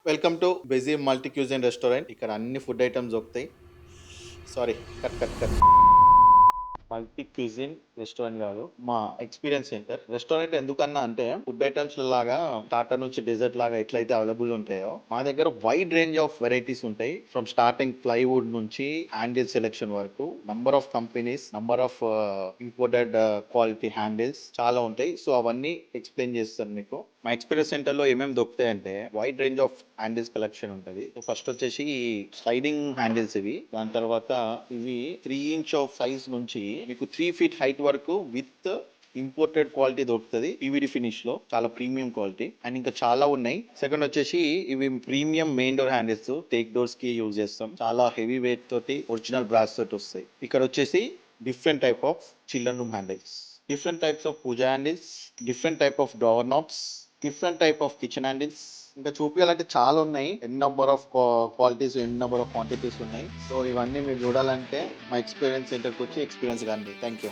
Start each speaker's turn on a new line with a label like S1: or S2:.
S1: Welcome to బెజీ multi cuisine restaurant. ఇక్కడ అన్ని ఫుడ్ ఐటమ్స్ దొరుకుతాయి. Sorry, cut. Multi cuisine restaurant కాదు, మా ఎక్స్పీరియన్స్ సెంటర్. రెస్టారెంట్ ఎందుకన్నా అంటే ఫుడ్ ఐటమ్స్ లాగా స్టార్టర్ నుంచి డెజర్ట్ లాగా ఎట్లయితే అవైలబుల్ ఉంటాయో మా దగ్గర వైడ్ రేంజ్ ఆఫ్ వెరైటీస్ ఉంటాయి. ఫ్రమ్ స్టార్టింగ్ ప్లైవుడ్ నుంచి హ్యాండిల్ సెలెక్షన్ వరకు number of companies, number of imported quality handles చాలా ఉంటాయి. సో అవన్నీ ఎక్స్ప్లెయిన్ చేస్తాను మీకు. మా ఎక్స్పీరియన్స్ సెంటర్ లో ఏమేమి దొరుకుతాయి అంటే wide range of handles collection ఉంటుంది. ఫస్ట్ వచ్చేసి స్లైడింగ్ హ్యాండిల్స్ ఇవి. దాని తర్వాత ఇవి 3 ఇంచ్ ఆఫ్ సైజ్ నుంచి మీకు 3 feet హైట్ వరకు విత్ ఇంపోర్టెడ్ క్వాలిటీ దొరుకుతుంది. పీవీడి ఫినిష్ లో చాలా ప్రీమియం క్వాలిటీ. అండ్ ఇంకా చాలా ఉన్నాయి. సెకండ్ వచ్చేసి ఇవి premium main door handles, teak doors కి యూజ్ చేస్తాం. చాలా హెవీ వెయిట్ తోటి ఒరిజినల్ బ్రాస్ తోటి వస్తాయి. ఇక్కడ వచ్చేసి different type of children room handles, different types of puja handles, different type of door knobs, different type of kitchen handles. ఇంకా చూపించాలంటే చాలా ఉన్నాయి. N number of qualities, n number of quantities ఉన్నాయి. సో ఇవన్నీ మీరు చూడాలంటే మా ఎక్స్పీరియన్స్ సెంటర్కి వచ్చి ఎక్స్పీరియన్స్ కానీ. Thank you.